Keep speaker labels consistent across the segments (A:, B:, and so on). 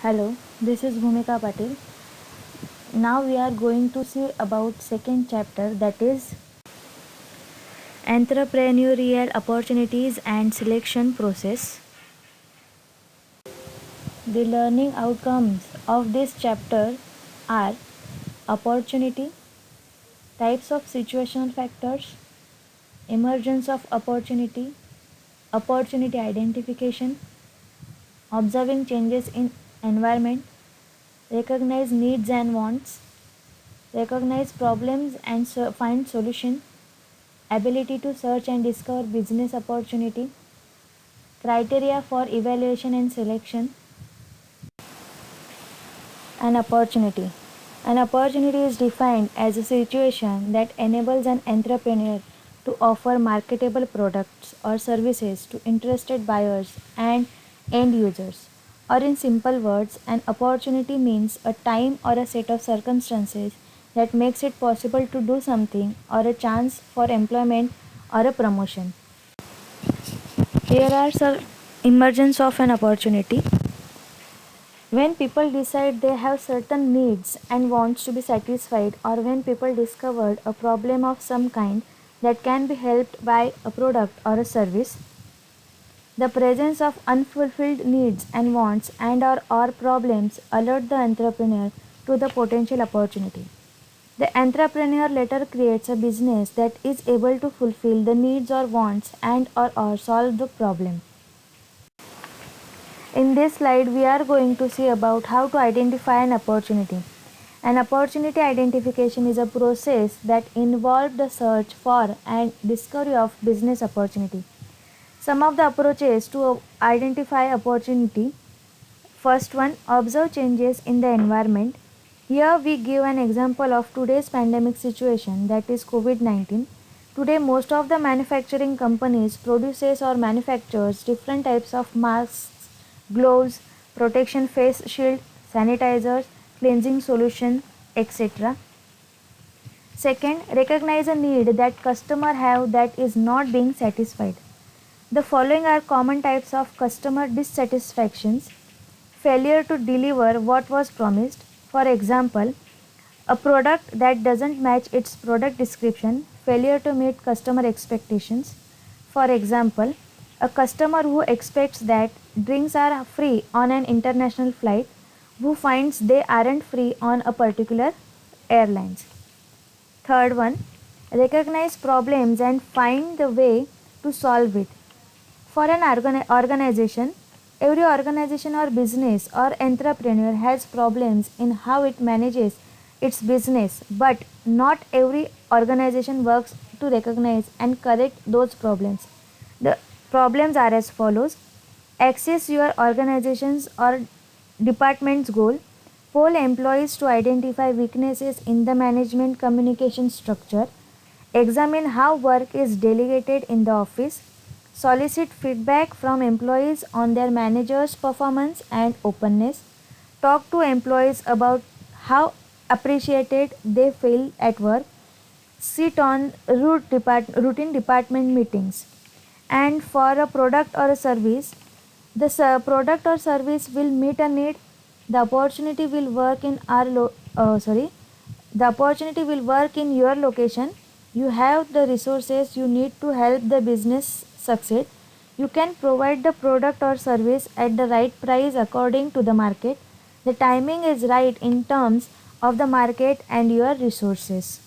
A: Hello, this is Bhumika Patil. Now we are going to see about second chapter, that is entrepreneurial opportunities and selection process. The learning outcomes of this chapter are opportunity, types of situational factors, emergence of opportunity, opportunity identification, observing changes in environment, recognize needs and wants, recognize problems and find solution, ability to search and discover business opportunity, criteria for evaluation and selection. An opportunity. An opportunity is defined as a situation that enables an entrepreneur to offer marketable products or services to interested buyers and end users. Or, in simple words, an opportunity means a time or a set of circumstances that makes it possible to do something, or a chance for employment or a promotion. Here are some emergence of an opportunity. When people decide they have certain needs and wants to be satisfied, or when people discovered a problem of some kind that can be helped by a product or a service, the presence of unfulfilled needs and wants and or problems alert the entrepreneur to the potential opportunity. The entrepreneur later creates a business that is able to fulfill the needs or wants and or solve the problem. In this slide, we are going to see about how to identify an opportunity. An opportunity identification is a process that involves the search for and discovery of business opportunity. Some of the approaches to identify opportunity. First one, observe changes in the environment. Here we give an example of today's pandemic situation, that is COVID-19. Today most of the manufacturing companies produces or manufactures different types of masks, gloves, protection face shield, sanitizers, cleansing solution, etc. Second, recognize a need that customer have that is not being satisfied. The following are common types of customer dissatisfactions. Failure to deliver what was promised. For example, a product that doesn't match its product description, failure to meet customer expectations. For example, a customer who expects that drinks are free on an international flight, who finds they aren't free on a particular airlines. Third one, recognize problems and find the way to solve it. For an organization, every organization or business or entrepreneur has problems in how it manages its business, but not every organization works to recognize and correct those problems. The problems are as follows: access your organization's or department's goal, poll employees to identify weaknesses in the management communication structure, examine how work is delegated in the office, solicit feedback from employees on their manager's performance and openness, talk to employees about how appreciated they feel at work, sit on routine department meetings. And for a product or a service, the product or service will meet a need. The opportunity will work in the opportunity will work in your location. You have the resources you need to help the business succeed. You can provide the product or service at the right price according to the market. The timing is right in terms of the market and your resources.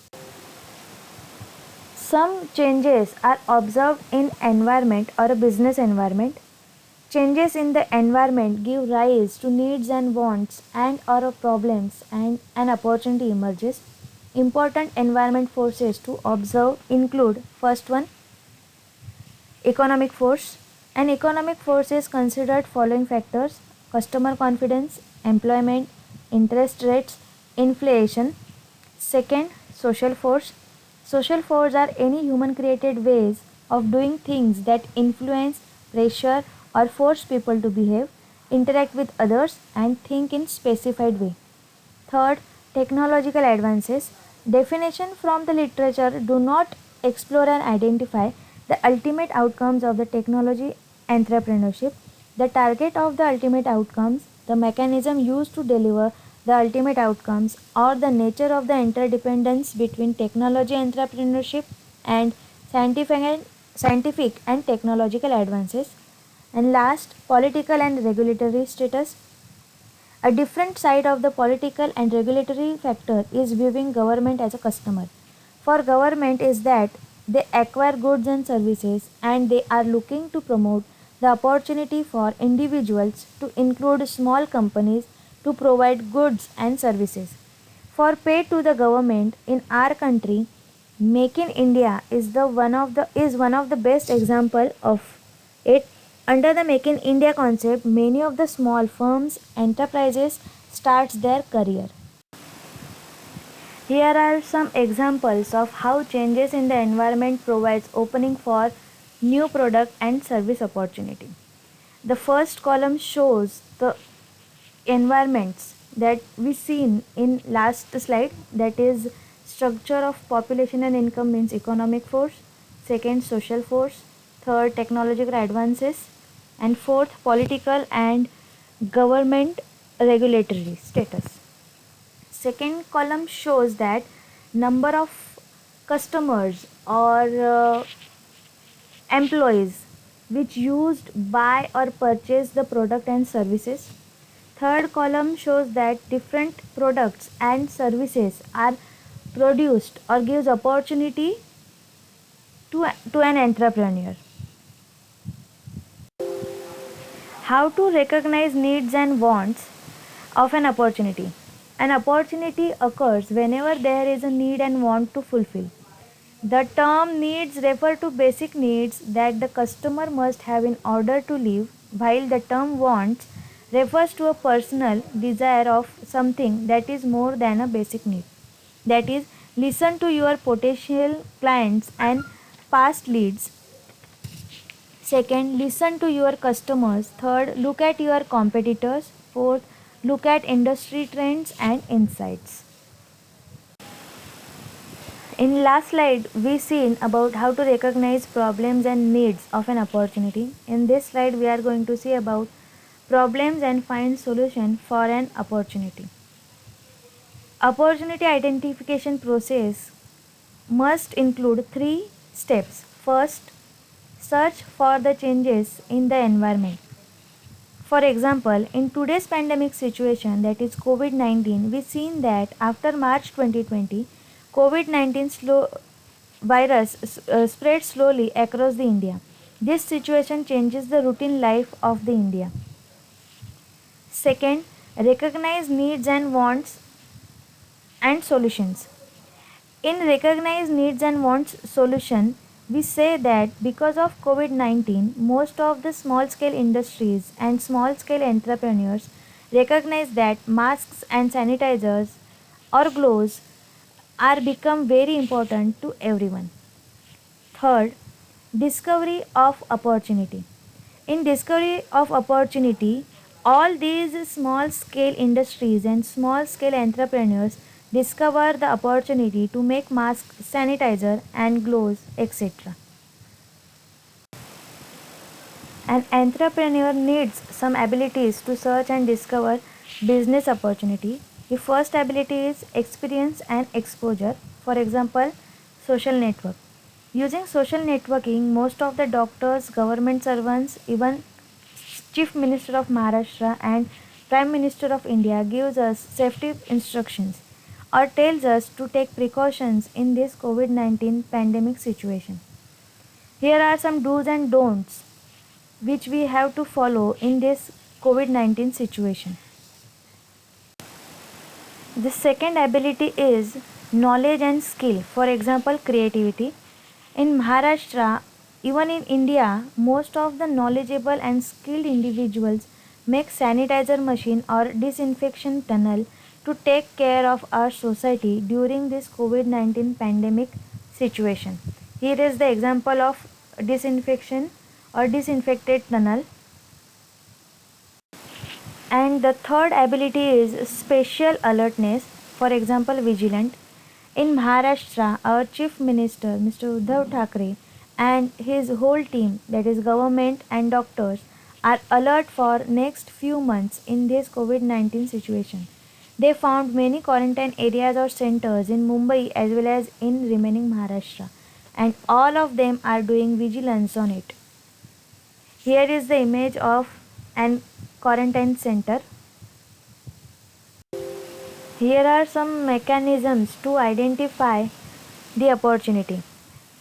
A: Some changes are observed in environment or a business environment. Changes in the environment give rise to needs and wants and or problems, and an opportunity emerges. Important environment forces to observe include: first one, economic force. An economic force is considered following factors: customer confidence, employment, interest rates, inflation. Second, social force. Social force are any human created ways of doing things that influence, pressure, or force people to behave, interact with others, and think in specified way. Third, technological advances. Definition from the literature do not explore and identify the ultimate outcomes of the technology entrepreneurship. The target of the ultimate outcomes the mechanism used to deliver the ultimate outcomes, or the nature of the interdependence between technology entrepreneurship and scientific and technological advances. And last, political and regulatory status. A different side of the political and regulatory factor is viewing government as a customer. For government is that they acquire goods and services, and they are looking to promote the opportunity for individuals to include small companies to provide goods and services. For pay to the government in our country, Make in India is one of the best example of it. Under the Make in India concept, many of the small firms, enterprises starts their career. Here are some examples of how changes in the environment provides opening for new product and service opportunity. The first column shows the environments that we seen in last slide, that is structure of population and income means economic force, second social force, third technological advances, and fourth political and government regulatory status. Second column shows that number of customers or employees which used buy or purchase the product and services. Third column shows that different products and services are produced or gives opportunity to an entrepreneur. How to recognize needs and wants of an opportunity. An opportunity occurs whenever there is a need and want to fulfill. The term needs refer to basic needs that the customer must have in order to live, while the term wants refers to a personal desire of something that is more than a basic need. That is, listen to your potential clients and past leads. Second, listen to your customers. Third, look at your competitors. Fourth, look at industry trends and insights. In last slide, we seen about how to recognize problems and needs of an opportunity. In this slide, we are going to see about problems and find solution for an opportunity. Opportunity identification process must include 3 steps. First, search for the changes in the environment. For example, in today's pandemic situation, that is COVID-19, we seen that after March 2020, COVID-19 virus spread slowly across the India. This situation changes the routine life of the India. Second, recognize needs and wants and solutions. In recognize needs and wants solution, we say that because of COVID-19, most of the small scale industries and small scale entrepreneurs recognize that masks and sanitizers or gloves are become very important to everyone. Third, discovery of opportunity. In discovery of opportunity, all these small scale industries and small scale entrepreneurs discover the opportunity to make masks, sanitizer and gloves, etc. An entrepreneur needs some abilities to search and discover business opportunity. The first ability is experience and exposure. For example, social network. Using social networking, most of the doctors, government servants, even Chief Minister of Maharashtra and Prime Minister of India gives us safety instructions or tells us to take precautions in this COVID-19 pandemic situation. Here are some do's and don'ts which we have to follow in this COVID-19 situation. The second ability is knowledge and skill. For example, creativity. In Maharashtra, even in India, most of the knowledgeable and skilled individuals make sanitizer machine or disinfection tunnel to take care of our society during this COVID-19 pandemic situation. Here is the example of disinfection or disinfected tunnel. And the third ability is special alertness, for example, vigilant. In Maharashtra, our Chief Minister, Mr. Uddhav Thackeray, and his whole team, that is government and doctors, are alert for next few months in this COVID-19 situation. They found many quarantine areas or centers in Mumbai as well as in remaining Maharashtra, and all of them are doing vigilance on it. Here is the image of an quarantine center. Here are some mechanisms to identify the opportunity.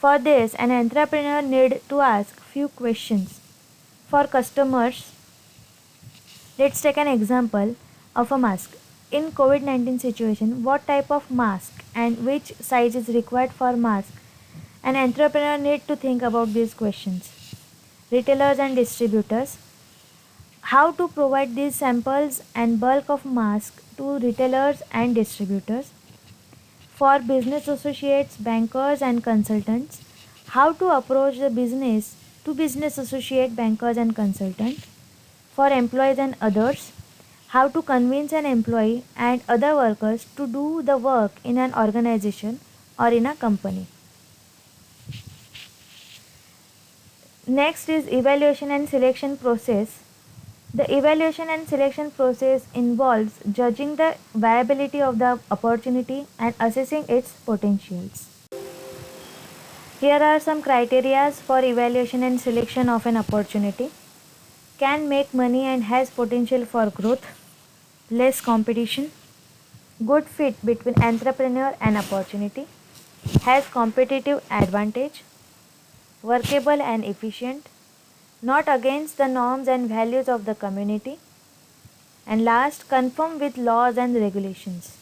A: For this, an entrepreneur need to ask few questions. For customers, let's take an example of a mask. In COVID-19 situation, what type of mask and which size is required for mask? An entrepreneur need to think about these questions. Retailers and distributors, how to provide these samples and bulk of masks to retailers and distributors. For business associates, bankers and consultants, how to approach the business to business associate, bankers and consultant. For employees and others, how to convince an employee and other workers to do the work in an organization or in a company. Next is evaluation and selection process. The evaluation and selection process involves judging the viability of the opportunity and assessing its potentials. Here are some criteria for evaluation and selection of an opportunity. Can make money and has potential for growth, less competition, good fit between entrepreneur and opportunity, has competitive advantage, workable and efficient, not against the norms and values of the community, and last, conform with laws and regulations.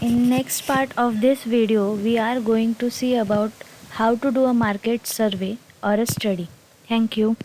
A: In next part of this video, we are going to see about how to do a market survey or a study. Thank you.